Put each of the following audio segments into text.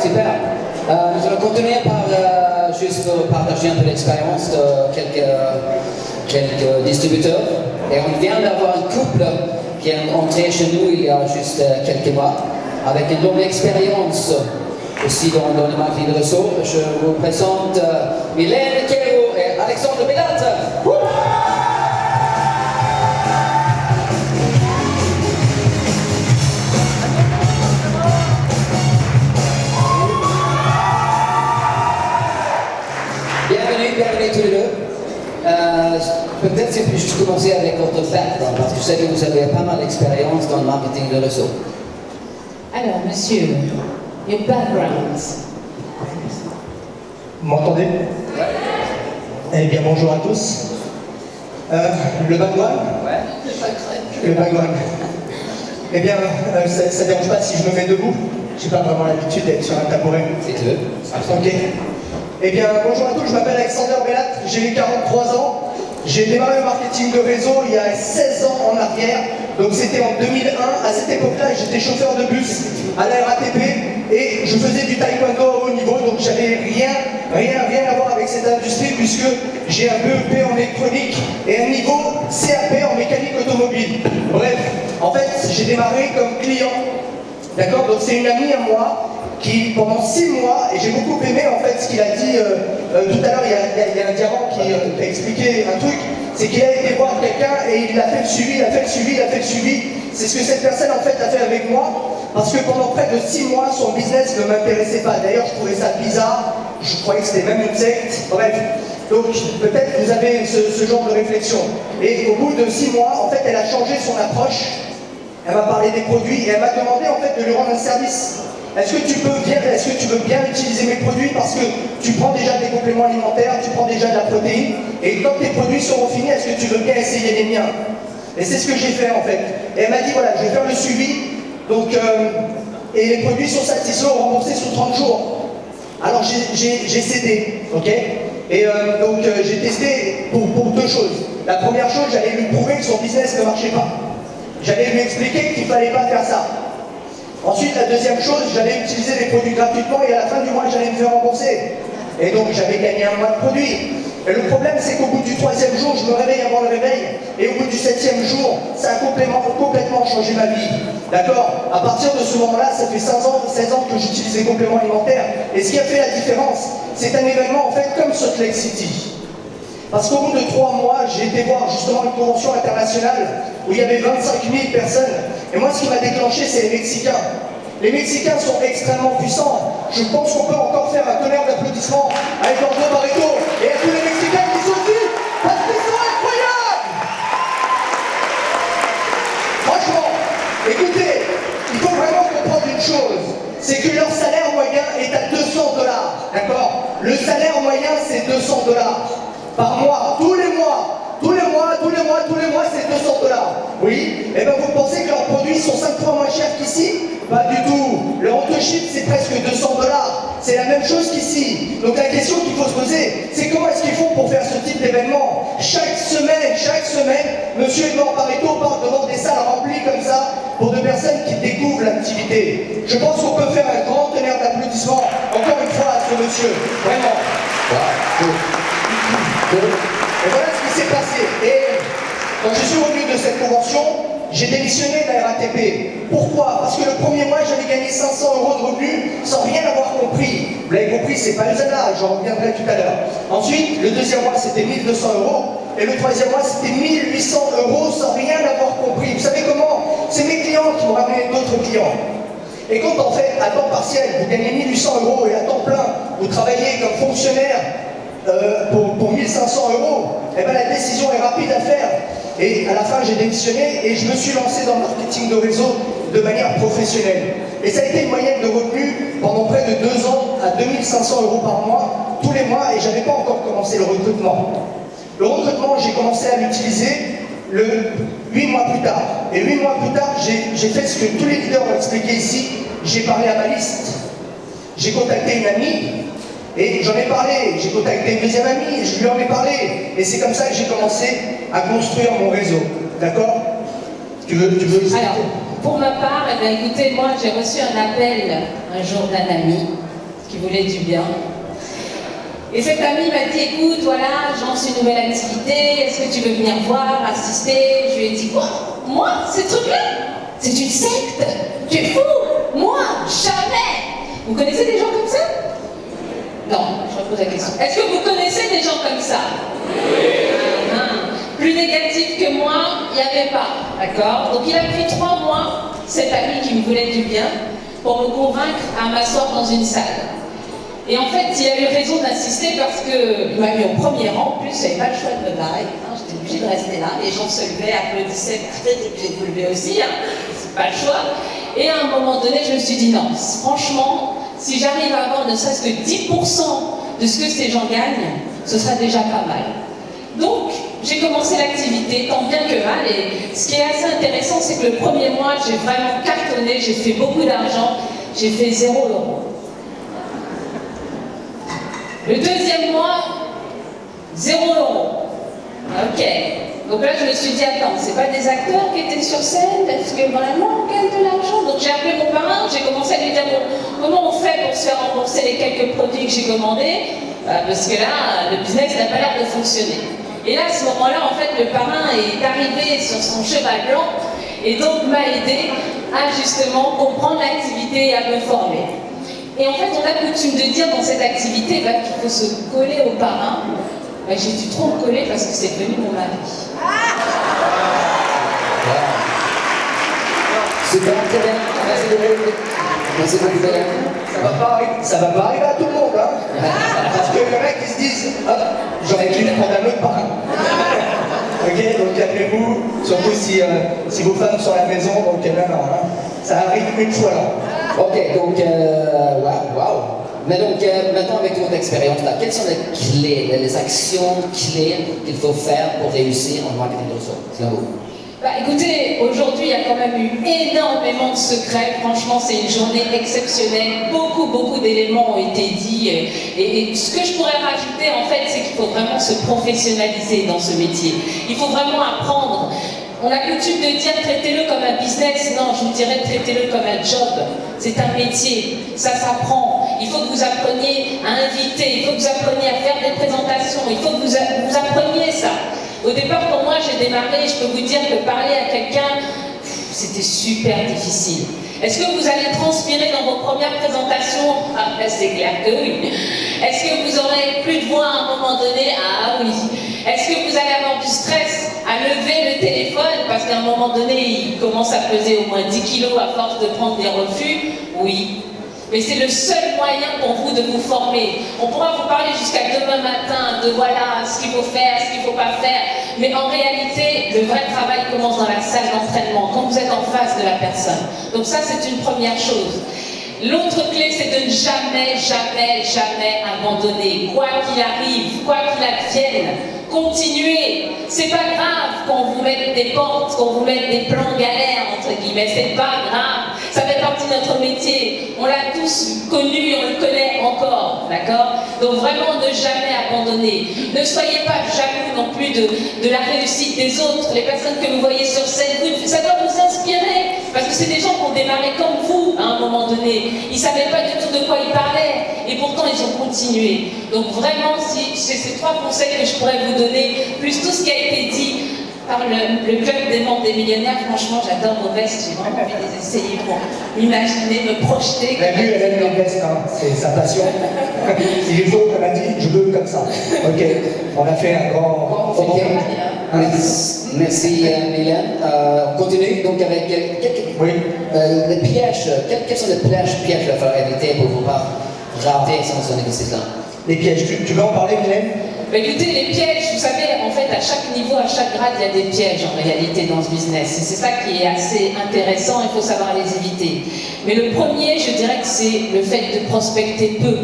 Super. Nous allons continuer par juste partager un peu l'expérience de quelques distributeurs. Et on vient d'avoir un couple qui est entré chez nous il y a juste quelques mois, avec une longue expérience aussi dans le marketing de réseau. Je vous présente Mylène Kero et Alexandre Bélat. Bienvenue tous les deux. Peut-être si on peut juste commencer avec votre background, parce que je sais que vous avez pas mal d'expérience dans le marketing de réseau. Alors, monsieur, your background. Vous m'entendez? Ouais. Eh bien, bonjour à tous. Le background? Ouais. Le background. Eh bien, ça ne dérange pas si je me mets debout? J'ai pas vraiment l'habitude d'être sur un tabouret. Si tu veux. Ok. Eh bien, bonjour à tous, je m'appelle Alexandre Bélat, j'ai 43 ans. J'ai démarré le marketing de réseau il y a 16 ans en arrière. Donc c'était en 2001. À cette époque-là, j'étais chauffeur de bus à la RATP et je faisais du taekwondo à haut niveau. Donc j'avais rien à voir avec cette industrie puisque j'ai un BEP en électronique et un niveau CAP en mécanique automobile. Bref, en fait, j'ai démarré comme client. D'accord? Donc c'est une amie à moi qui, pendant 6 mois, et j'ai beaucoup aimé en fait ce qu'il a dit tout à l'heure, il y a un diamant qui a expliqué un truc, c'est qu'il a été voir quelqu'un et il a fait le suivi, il a fait le suivi. C'est ce que cette personne en fait a fait avec moi, parce que pendant près de 6 mois, son business ne m'intéressait pas. D'ailleurs, je trouvais ça bizarre, je croyais que c'était même une secte, bref. Donc peut-être vous avez ce genre de réflexion. Et au bout de 6 mois, en fait, elle a changé son approche, elle m'a parlé des produits et elle m'a demandé en fait de lui rendre un service. Est-ce que tu veux bien utiliser mes produits parce que tu prends déjà des compléments alimentaires, tu prends déjà de la protéine, et quand tes produits seront finis, est-ce que tu veux bien essayer les miens? Et c'est ce que j'ai fait en fait. Et elle m'a dit voilà, je vais faire le suivi, donc, et les produits sont satisfaits ou remboursés sous 30 jours. Alors j'ai cédé, ok? Et donc j'ai testé pour 2 choses. La première chose, j'allais lui prouver que son business ne marchait pas. J'allais lui expliquer qu'il ne fallait pas faire ça. Ensuite, la deuxième chose, j'allais utiliser les produits gratuitement et à la fin du mois, j'allais me faire rembourser. Et donc, j'avais gagné un mois de produits. Et le problème, c'est qu'au bout du 3e jour, je me réveille avant le réveil. Et au bout du 7e jour, ça a complètement changé ma vie. D'accord? À partir de ce moment-là, ça fait 16 ans que j'utilise les compléments alimentaires. Et ce qui a fait la différence, c'est un événement, en fait, comme Salt Lake City. Parce qu'au bout de 3 mois, j'ai été voir justement une convention internationale où il y avait 25 000 personnes. Et moi, ce qui m'a déclenché, c'est les Mexicains. Les Mexicains sont extrêmement puissants. Je pense qu'on peut encore faire un tonnerre d'applaudissements à Eduardo Barreto et à tous les Mexicains qui sont ici, parce qu'ils sont incroyables! Franchement, écoutez, il faut vraiment comprendre une chose, c'est que leur salaire moyen est à $200. D'accord? Le salaire moyen, c'est $200 par mois, tous les mois, c'est $200. Oui? Et bien vous pensez que leurs produits sont 5 fois moins chers qu'ici? Pas du tout. Le Autoship, c'est presque $200. C'est la même chose qu'ici. Donc la question qu'il faut se poser, c'est comment est-ce qu'ils font pour faire ce type d'événement? Chaque semaine, monsieur Edouard Barreto part devant des salles remplies comme ça pour de personnes qui découvrent l'activité. Je pense qu'on peut faire un grand tonnerre d'applaudissements encore une fois à ce monsieur. Vraiment. Et voilà ce qui s'est passé. Et quand je suis revenu de cette convention, j'ai démissionné de la RATP. Pourquoi? Parce que le premier mois, j'avais gagné 500 € de revenus sans rien avoir compris. Vous l'avez compris, c'est pas le hasard, j'en reviendrai tout à l'heure. Ensuite, le deuxième mois, c'était 1 200 €. Et le troisième mois, c'était 1 800 € sans rien avoir compris. Vous savez comment? C'est mes clients qui m'ont ramené d'autres clients. Et quand en fait, à temps partiel, vous gagnez 1 800 € et à temps plein, vous travaillez comme fonctionnaire pour 1 500 €, et bien la décision est rapide à faire. Et à la fin, j'ai démissionné et je me suis lancé dans le marketing de réseau de manière professionnelle. Et ça a été une moyenne de revenus pendant près de 2 ans à 2 500 € par mois, tous les mois, et je n'avais pas encore commencé le recrutement. Le recrutement, j'ai commencé à l'utiliser 8 mois plus tard. Et 8 mois plus tard, j'ai fait ce que tous les leaders ont expliqué ici. J'ai parlé à ma liste. J'ai contacté une amie. Et j'en ai parlé, j'ai contacté une deuxième amie, et je lui en ai parlé. Et c'est comme ça que j'ai commencé à construire mon réseau. D'accord? Tu veux expliquer? Alors, pour ma part, eh bien, écoutez, moi j'ai reçu un appel un jour d'un ami qui voulait du bien. Et cet ami m'a dit, écoute, voilà, je lance une nouvelle activité, est-ce que tu veux venir voir, assister? Je lui ai dit, quoi? Moi, ces trucs-là? C'est une secte? Tu es fou? Moi, jamais! Vous connaissez des gens comme ça? Non, je repose la question. Est-ce que vous connaissez des gens comme ça? Plus négatif que moi, il n'y avait pas, d'accord? Donc il a pris 3 mois, cet ami qui me voulait du bien, pour me convaincre à m'asseoir dans une salle. Et en fait, il a eu raison d'insister parce qu'il m'a mis au premier rang, en plus, j'avais pas le choix de me barrer, hein, j'étais obligée de rester là, les gens se levaient, applaudissaient, j'étais obligée de vous lever aussi, hein, c'est pas le choix. Et à un moment donné, je me suis dit non, franchement, si j'arrive à avoir ne serait-ce que 10% de ce que ces gens gagnent, ce sera déjà pas mal. Donc, j'ai commencé l'activité, tant bien que mal, et ce qui est assez intéressant, c'est que le premier mois, j'ai vraiment cartonné, j'ai fait beaucoup d'argent, j'ai fait 0 €. Le deuxième mois, 0 €. Ok. Donc là, je me suis dit, attends, c'est pas des acteurs qui étaient sur scène, est-ce que vraiment on gagne de l'argent? Donc j'ai appelé mon parrain, j'ai commencé à lui dire, bon, comment on fait pour se faire rembourser les quelques produits que j'ai commandés? Parce que là, le business n'a pas l'air de fonctionner. Et là, à ce moment-là, en fait, le parrain est arrivé sur son cheval blanc et donc m'a aidé à justement comprendre l'activité et à me former. Et en fait, on a coutume de dire dans cette activité qu'il faut se coller au parrain. J'ai dû trop me coller parce que c'est devenu mon mari. Super, très bien. Merci beaucoup. Merci beaucoup. Ça va pas arriver à tout le monde, hein. Parce que les mecs, ils se disent, hop, j'aurais dû prendre un autre parrain. Ok, donc appelez-vous, surtout si vos femmes sont à la maison, donc non, hein. Ça arrive une fois là. Ok, donc, waouh. Mais donc, maintenant avec votre expérience là, quelles sont les clés, les actions clés qu'il faut faire pour réussir en marketing de ressources, selon vous? Écoutez, aujourd'hui, il y a quand même eu énormément de secrets. Franchement, c'est une journée exceptionnelle. Beaucoup d'éléments ont été dits. Et ce que je pourrais rajouter, en fait, c'est qu'il faut vraiment se professionnaliser dans ce métier. Il faut vraiment apprendre. On a coutume de dire traitez-le comme un business. Non, je vous dirais traitez-le comme un job. C'est un métier. Ça s'apprend. Il faut que vous appreniez à inviter. Il faut que vous appreniez à faire des présentations. Il faut que vous appreniez ça. Au départ, quand moi j'ai démarré, je peux vous dire que parler à quelqu'un, c'était super difficile. Est-ce que vous allez transpirer dans vos premières présentations? Ah, c'est clair que oui. Est-ce que vous aurez plus de voix à un moment donné? Ah oui. Est-ce que vous allez avoir du stress à lever le téléphone parce qu'à un moment donné, il commence à peser au moins 10 kilos à force de prendre des refus? Oui. Mais c'est le seul moyen pour vous de vous former. On pourra vous parler jusqu'à demain matin de voilà ce qu'il faut faire, ce qu'il ne faut pas faire. Mais en réalité, le vrai travail commence dans la salle d'entraînement, quand vous êtes en face de la personne. Donc ça, c'est une première chose. L'autre clé, c'est de ne jamais abandonner. Quoi qu'il arrive, quoi qu'il advienne, continuez. C'est pas grave qu'on vous mette des portes, qu'on vous mette des plans galères, entre guillemets. C'est pas grave. Ça fait partie de notre métier. On l'a tous connu et on le connaît encore. D'accord? Donc vraiment, ne jamais abandonner. Ne soyez pas jaloux non plus de la réussite des autres. Les personnes que vous voyez sur scène, ça doit vous inspirer. Parce que c'est des gens qui ont démarré comme vous à un moment donné. Ils ne savaient pas du tout de quoi ils parlaient. Et pourtant, ils ont continué. Donc vraiment, si c'est ces 3 conseils que je pourrais vous donner, plus tout ce qui a été dit par le club des membres des millionnaires, franchement, j'adore vos vestes. J'ai vraiment envie de les essayer pour m'imaginer, me projeter. La vue, elle aime les vestes, hein. C'est sa passion. Il faut, elle a dit, je veux comme ça. Ok, on a fait un grand... Merci Mylène. On continue donc avec les pièges. Quels sont les pièges qu'il va falloir éviter pour ne pas rater son exercice-là? Les pièges, tu veux en parler, Mylène? Écoutez, les pièges, vous savez, en fait, à chaque niveau, à chaque grade, il y a des pièges en réalité dans ce business. Et c'est ça qui est assez intéressant, il faut savoir les éviter. Mais le premier, je dirais que c'est le fait de prospecter peu,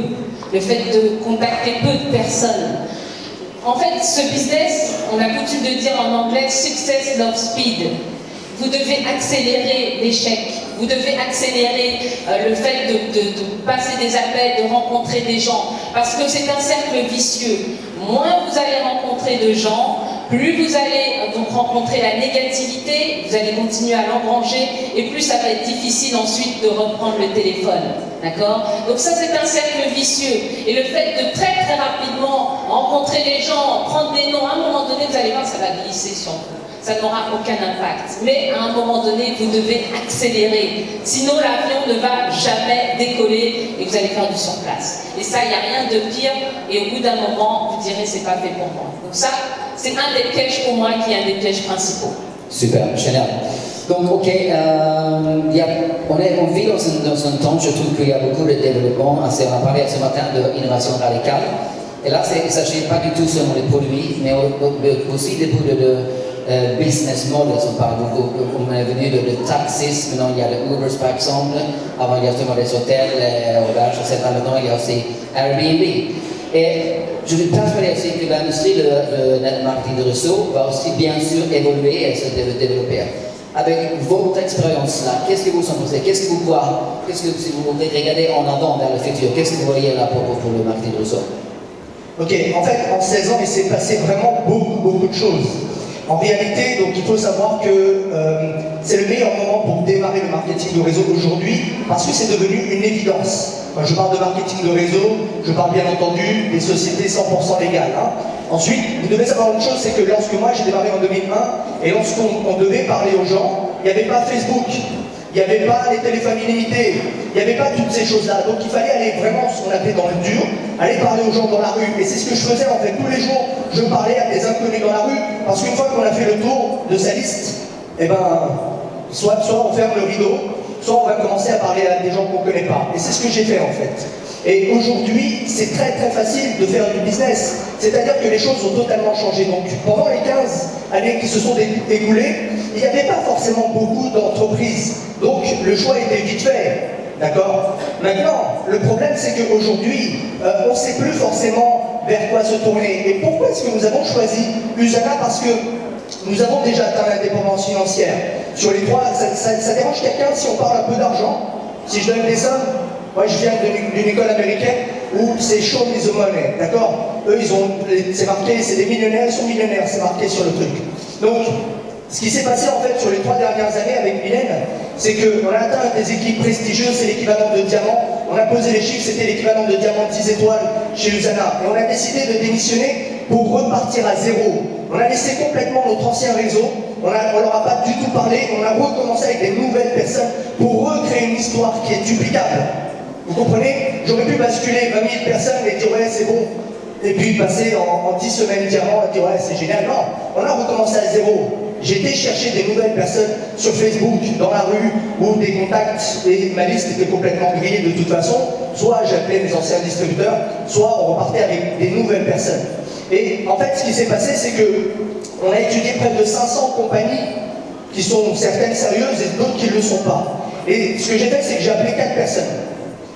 le fait de contacter peu de personnes. En fait, ce business, on a coutume de dire en anglais, success love speed. Vous devez accélérer l'échec. Vous devez accélérer le fait de passer des appels, de rencontrer des gens. Parce que c'est un cercle vicieux. Moins vous allez rencontrer de gens, plus vous allez donc rencontrer la négativité, vous allez continuer à l'engranger, et plus ça va être difficile ensuite de reprendre le téléphone. D'accord? Donc ça, c'est un cercle vicieux. Et le fait de très très rapidement rencontrer les gens, prendre des noms, à un moment donné, vous allez voir, ça va glisser sur vous. Ça n'aura aucun impact. Mais à un moment donné, vous devez accélérer. Sinon, l'avion ne va jamais décoller et vous allez faire du surplace. Et ça, il n'y a rien de pire. Et au bout d'un moment, vous direz, c'est pas fait pour moi. Donc ça, c'est un des pièges pour moi qui est un des pièges principaux. Super, génial. Donc, ok, on vit dans un temps, je trouve qu'il y a beaucoup de développement. On a parlé ce matin d'innovation radicale. Et là, il ne s'agit pas du tout seulement des produits, mais aussi des produits de business models. On parle beaucoup, on est venu de taxis, maintenant il y a le Uber par exemple, avant il y a seulement des hôtels, auberges, etc. Maintenant il y a aussi Airbnb. Et je suis persuadé aussi que l'industrie de marketing de réseau va aussi bien sûr évoluer et se développer. Avec votre expérience là, qu'est-ce que vous en pensez? Qu'est-ce que vous voyez? Qu'est-ce que si vous regardez en avant vers le futur, qu'est-ce que vous voyez là pour le marketing de réseau? Ok, en fait, en 16 ans, il s'est passé vraiment beaucoup de choses. En réalité, donc, il faut savoir que c'est le meilleur moment pour démarrer le marketing de réseau aujourd'hui parce que c'est devenu une évidence. Quand je parle de marketing de réseau, je parle bien entendu des sociétés 100% légales. Hein. Ensuite, vous devez savoir une chose, c'est que lorsque moi j'ai démarré en 2001 et lorsqu'on devait parler aux gens, il n'y avait pas Facebook, il n'y avait pas les téléphones illimités, il n'y avait pas toutes ces choses-là. Donc il fallait aller vraiment, ce qu'on appelait dans le dur, aller parler aux gens dans la rue. Et c'est ce que je faisais en fait tous les jours. Je parlais à des inconnus dans la rue, parce qu'une fois qu'on a fait le tour de sa liste, eh ben, soit on ferme le rideau, soit on va commencer à parler à des gens qu'on ne connaît pas. Et c'est ce que j'ai fait en fait. Et aujourd'hui, c'est très facile de faire du business. C'est-à-dire que les choses ont totalement changé. Donc pendant les 15 années qui se sont écoulées, il n'y avait pas forcément beaucoup d'entreprises. Donc le choix était vite fait. D'accord? Maintenant, le problème c'est qu'aujourd'hui, on ne sait plus forcément vers quoi se tourner. Et pourquoi est-ce que nous avons choisi Usana? Parce que nous avons déjà atteint l'indépendance financière. Sur les trois, ça dérange quelqu'un si on parle un peu d'argent? Si je donne des sommes? Moi je viens d'une école américaine où c'est show me the money, d'accord? Eux c'est marqué, c'est des millionnaires, ils sont millionnaires, c'est marqué sur le truc. Donc, ce qui s'est passé en fait sur les 3 dernières années avec Mylène, c'est qu'on a atteint des équipes prestigieuses, c'est l'équivalent de diamant. On a posé les chiffres, c'était l'équivalent de diamant 10 étoiles chez Usana. Et on a décidé de démissionner pour repartir à zéro. On a laissé complètement notre ancien réseau, on leur a pas du tout parlé, on a recommencé avec des nouvelles personnes pour recréer une histoire qui est duplicable. Vous comprenez? J'aurais pu basculer 20 000 personnes et dire ouais c'est bon, et puis passer en 10 semaines diamant et dire ouais c'est génial. Non, on a recommencé à zéro. J'ai été chercher des nouvelles personnes sur Facebook, dans la rue, ou des contacts, et ma liste était complètement grillée de toute façon. Soit j'appelais mes anciens distributeurs, soit on repartait avec des nouvelles personnes. Et en fait, ce qui s'est passé, c'est qu'on a étudié près de 500 compagnies qui sont certaines sérieuses et d'autres qui ne le sont pas. Et ce que j'ai fait, c'est que j'ai appelé 4 personnes.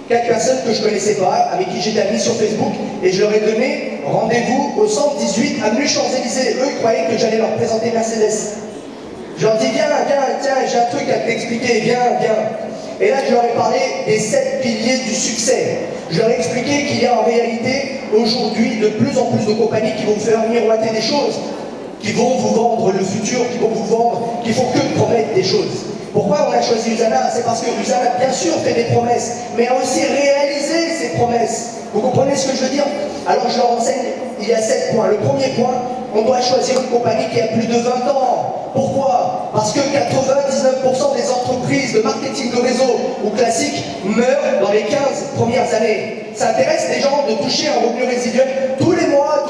4 personnes que je ne connaissais pas, avec qui j'étais ami sur Facebook, et je leur ai donné rendez-vous au 118 avenue Champs-Élysées. Eux, ils croyaient que j'allais leur présenter Mercedes. Je leur dis, viens, tiens, j'ai un truc à t'expliquer, viens. Et là, je leur ai parlé des 7 piliers du succès. Je leur ai expliqué qu'il y a en réalité, aujourd'hui, de plus en plus de compagnies qui vont vous faire miroiter des choses, qui vont vous vendre le futur, qui vont vous vendre, qui font que promettre des choses. Pourquoi on a choisi Usana? C'est parce que Usana, bien sûr, fait des promesses, mais a aussi réalisé ses promesses. Vous comprenez ce que je veux dire? Alors je leur enseigne, il y a 7 points. Le premier point, on doit choisir une compagnie qui a plus de 20 ans. Pourquoi? Parce que 99% des entreprises de marketing de réseau ou classique meurent dans les 15 premières années. Ça intéresse les gens de toucher un revenu résiduel tous les mois,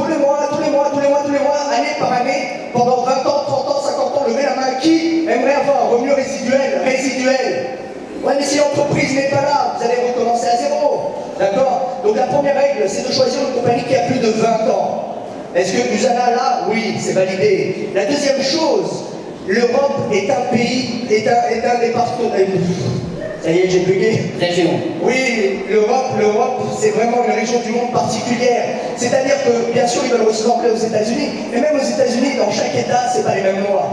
année par année, pendant 20 ans, 30 ans, 50 ans. Levez la main, qui aimerait avoir un revenu résiduel? Ouais, mais si l'entreprise n'est pas là, vous allez recommencer à zéro. D'accord? Donc la première règle, c'est de choisir une compagnie qui a plus de 20 ans. Est-ce que Usana là? Oui, c'est validé. La deuxième chose, l'Europe est un pays, est un département. Ça y est, j'ai bugué. Région. Oui, l'Europe, c'est vraiment une région du monde particulière. C'est-à-dire que, bien sûr, ils veulent aussi l'anglais aux États-Unis, mais même aux États-Unis, dans chaque État, c'est pas les mêmes lois.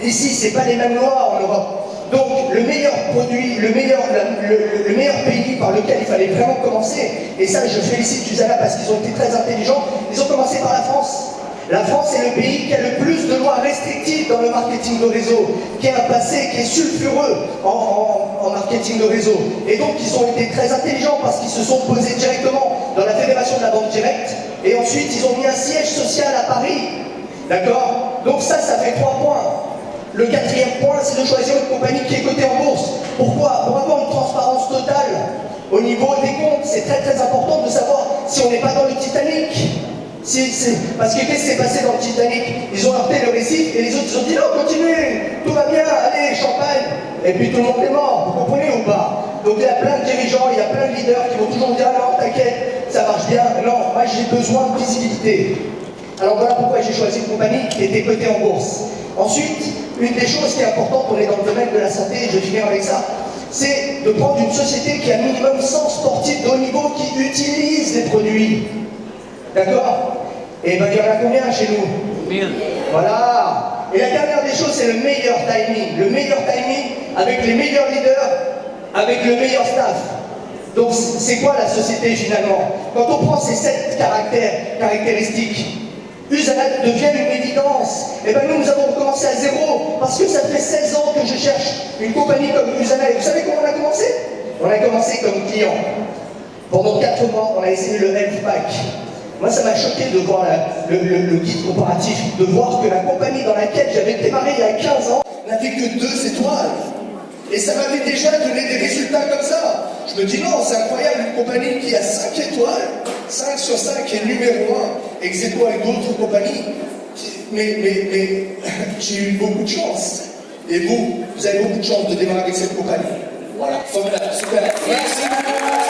Ici, c'est pas les mêmes lois en Europe. Donc, le meilleur produit, le meilleur pays par lequel il fallait vraiment commencer, et ça, je félicite Usana parce qu'ils ont été très intelligents, ils ont commencé par la France. La France est le pays qui a le plus de lois restrictives dans le marketing de réseau, qui a un passé qui est sulfureux en marketing de réseau. Et donc ils ont été très intelligents parce qu'ils se sont posés directement dans la fédération de la vente directe, et ensuite ils ont mis un siège social à Paris. D'accord? Donc ça fait 3 points. Le 4e point, c'est de choisir une compagnie qui est cotée en bourse. Pourquoi? Pour avoir une transparence totale au niveau des comptes. C'est très très important de savoir si on n'est pas dans le Titanic. Parce que qu'est-ce qui s'est passé dans le Titanic? Ils ont heurté le récif et les autres ils ont dit non, continuez, tout va bien, allez, champagne. Et puis tout le monde est mort, vous comprenez ou pas? Donc il y a plein de dirigeants, il y a plein de leaders qui vont toujours dire non, t'inquiète, ça marche bien. Non, moi j'ai besoin de visibilité. Alors voilà pourquoi j'ai choisi une compagnie qui était cotée en bourse. Ensuite, une des choses qui est importante, on est dans le domaine de la santé, et je vais finir avec ça, c'est de prendre une société qui a minimum 100 sportifs de haut niveau qui utilisent les produits. D'accord? Et ben il y en a combien chez nous? 1000. Voilà. Et la dernière des choses, c'est le meilleur timing. Le meilleur timing avec les meilleurs leaders, avec le meilleur staff. Donc c'est quoi la société finalement? Quand on prend ces 7 caractéristiques, Usana devient une évidence. Et bien nous avons recommencé à zéro, parce que ça fait 16 ans que je cherche une compagnie comme Usana. Et vous savez comment on a commencé? On a commencé comme client. Pendant 4 mois, on a essayé le Health Pack. Moi, ça m'a choqué de voir le guide comparatif, de voir que la compagnie dans laquelle j'avais démarré il y a 15 ans n'avait que 2 étoiles. Et ça m'avait déjà donné des résultats comme ça. Je me dis non, c'est incroyable, une compagnie qui a 5 étoiles, 5 sur 5 est numéro 1, ex aequo avec d'autres compagnies. Mais j'ai eu beaucoup de chance. Et vous avez beaucoup de chance de démarrer avec cette compagnie. Voilà. Super. Merci beaucoup.